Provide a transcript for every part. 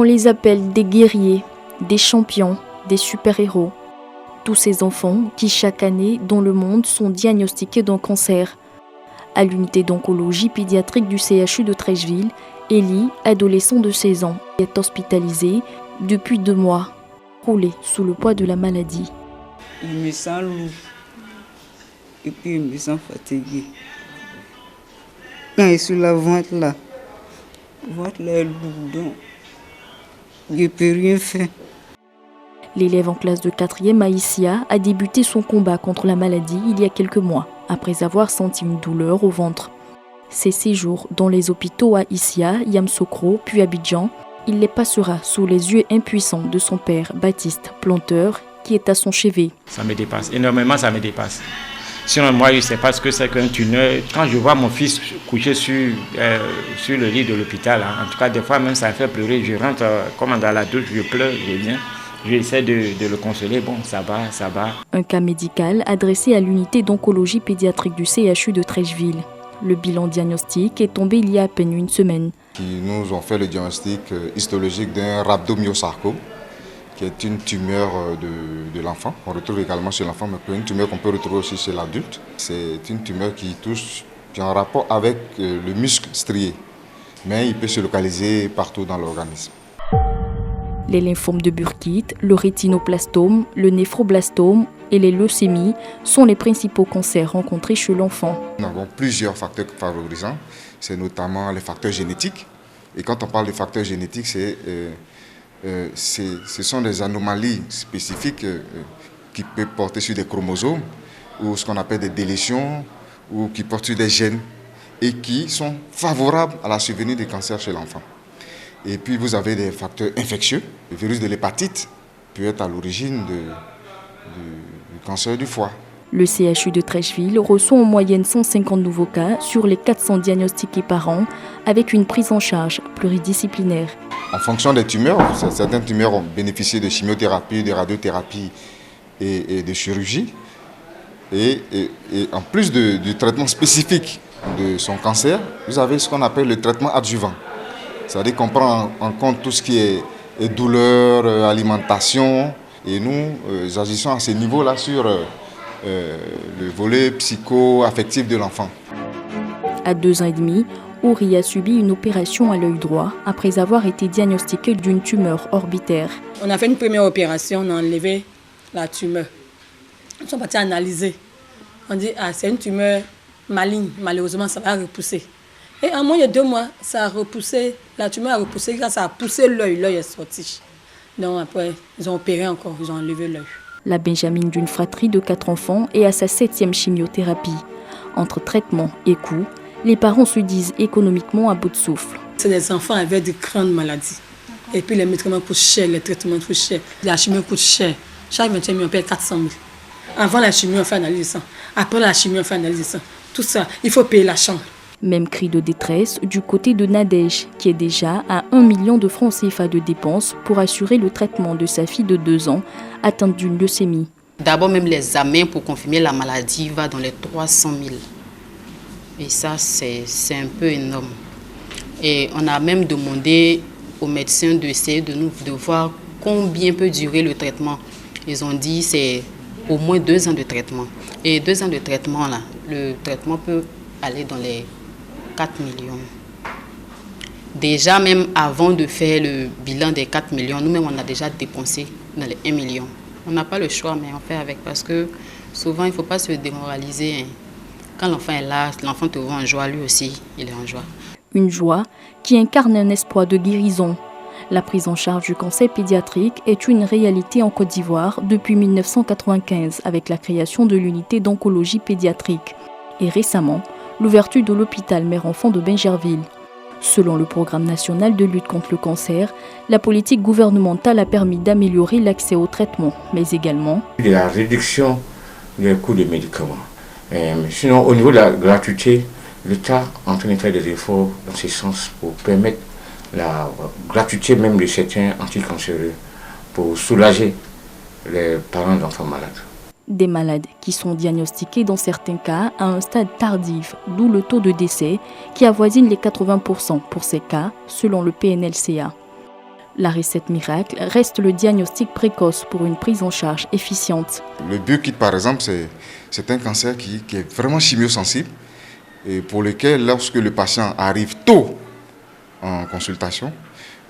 les appelle des guerriers, des champions, des super-héros. Tous ces enfants qui chaque année dans le monde sont diagnostiqués d'un cancer. À l'unité d'oncologie pédiatrique du CHU de Treichville, Elie, adolescent de 16 ans, est hospitalisé depuis 2 mois, roulé sous le poids de la maladie. Je me sens lourd et puis je me sens fatigué. Quand je suis sur la ventre là est lourd, donc je ne peux rien faire. L'élève en classe de 4e à Issia a débuté son combat contre la maladie il y a quelques mois, après avoir senti une douleur au ventre. Ses séjours dans les hôpitaux à Issia, Yamoussoukro, puis Abidjan, il les passera sous les yeux impuissants de son père, Baptiste, planteur, qui est à son chevet. Ça me dépasse, énormément ça me dépasse. Sinon moi je ne sais pas ce que c'est qu'un tunnel. Quand je vois mon fils couché sur le lit de l'hôpital, en tout cas des fois même ça me fait pleurer. Je rentre comme dans la douche, je pleure, je viens. J'essaie de le consoler, bon ça va, ça va. Un cas médical adressé à l'unité d'oncologie pédiatrique du CHU de Treichville. Le bilan diagnostic est tombé il y a à peine une semaine. Ils nous ont fait le diagnostic histologique d'un rhabdomyosarcome, qui est une tumeur de l'enfant. On retrouve également chez l'enfant, mais une tumeur qu'on peut retrouver aussi chez l'adulte. C'est une tumeur qui est en rapport avec le muscle strié, mais il peut se localiser partout dans l'organisme. Les lymphomes de Burkitt, le rétinoblastome, le néphroblastome et les leucémies sont les principaux cancers rencontrés chez l'enfant. Nous avons plusieurs facteurs favorisants, c'est notamment les facteurs génétiques. Et quand on parle de facteurs génétiques, ce sont des anomalies spécifiques qui peuvent porter sur des chromosomes ou ce qu'on appelle des délétions ou qui portent sur des gènes et qui sont favorables à la survenue des cancers chez l'enfant. Et puis vous avez des facteurs infectieux. Le virus de l'hépatite peut être à l'origine du cancer du foie. Le CHU de Treichville reçoit en moyenne 150 nouveaux cas sur les 400 diagnostiqués par an, avec une prise en charge pluridisciplinaire. En fonction des tumeurs, certaines tumeurs ont bénéficié de chimiothérapie, de radiothérapie et de chirurgie. Et en plus du traitement spécifique de son cancer, vous avez ce qu'on appelle le traitement adjuvant. C'est-à-dire qu'on prend en compte tout ce qui est douleur, alimentation. Et nous agissons à ce niveau-là sur le volet psycho-affectif de l'enfant. À 2 ans et demi, Ouri a subi une opération à l'œil droit après avoir été diagnostiqué d'une tumeur orbitaire. On a fait une première opération, on a enlevé la tumeur. Ils sont partis analyser. On dit c'est une tumeur maligne, malheureusement ça va repousser. Et en moins de 2 mois, ça a repoussé, la tumeur a repoussé, quand ça a poussé l'œil est sorti. Donc après, ils ont opéré encore, ils ont enlevé l'œil. La Benjamine d'une fratrie de 4 enfants est à sa 7e chimiothérapie. Entre traitement et coûts, les parents se disent économiquement à bout de souffle. C'est des enfants avec de grandes maladies. Et puis les médicaments coûtent cher, les traitements coûtent cher, la chimie coûte cher. Chaque 21 000, on paye 400 000. Avant la chimie, on fait analyse de sang. Après la chimie, on fait analyse de sang. Tout ça, il faut payer la chambre. Même cri de détresse du côté de Nadège, qui est déjà à 1 million de francs CFA de dépenses pour assurer le traitement de sa fille de 2 ans atteinte d'une leucémie. D'abord, même l'examen pour confirmer la maladie va dans les 300 000. Et ça, c'est un peu énorme. Et on a même demandé aux médecins d'essayer de voir combien peut durer le traitement. Ils ont dit que c'est au moins 2 ans de traitement. Et 2 ans de traitement, là, le traitement peut aller dans les 4 millions. Déjà, même avant de faire le bilan des 4 millions, nous-mêmes, on a déjà dépensé dans les 1 million. On n'a pas le choix, mais on fait avec parce que souvent, il ne faut pas se démoraliser. Hein. Quand l'enfant est là, l'enfant te voit en joie, lui aussi, il est en joie. Une joie qui incarne un espoir de guérison. La prise en charge du cancer pédiatrique est une réalité en Côte d'Ivoire depuis 1995 avec la création de l'unité d'oncologie pédiatrique. Et récemment, l'ouverture de l'hôpital mère-enfant de Bingerville. Selon le programme national de lutte contre le cancer, la politique gouvernementale a permis d'améliorer l'accès au traitement, mais également la réduction des coûts des médicaments. Sinon, au niveau de la gratuité, l'État est en train de faire des efforts dans ce sens pour permettre la gratuité même de certains anticancéreux pour soulager les parents d'enfants malades. Des malades qui sont diagnostiqués dans certains cas à un stade tardif, d'où le taux de décès qui avoisine les 80% pour ces cas, selon le PNLCA. La recette miracle reste le diagnostic précoce pour une prise en charge efficiente. Le BioKit, par exemple, c'est un cancer qui est vraiment chimiosensible et pour lequel, lorsque le patient arrive tôt en consultation,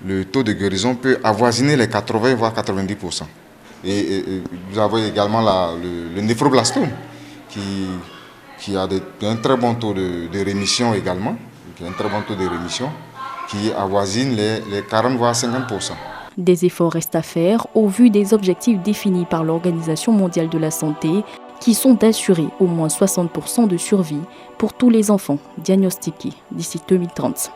le taux de guérison peut avoisiner les 80 voire 90%. Et vous avez également le néphroblastome qui a un très bon taux de rémission également, qui avoisine les 40 voire 50%. Des efforts restent à faire au vu des objectifs définis par l'Organisation mondiale de la santé qui sont d'assurer au moins 60% de survie pour tous les enfants diagnostiqués d'ici 2030.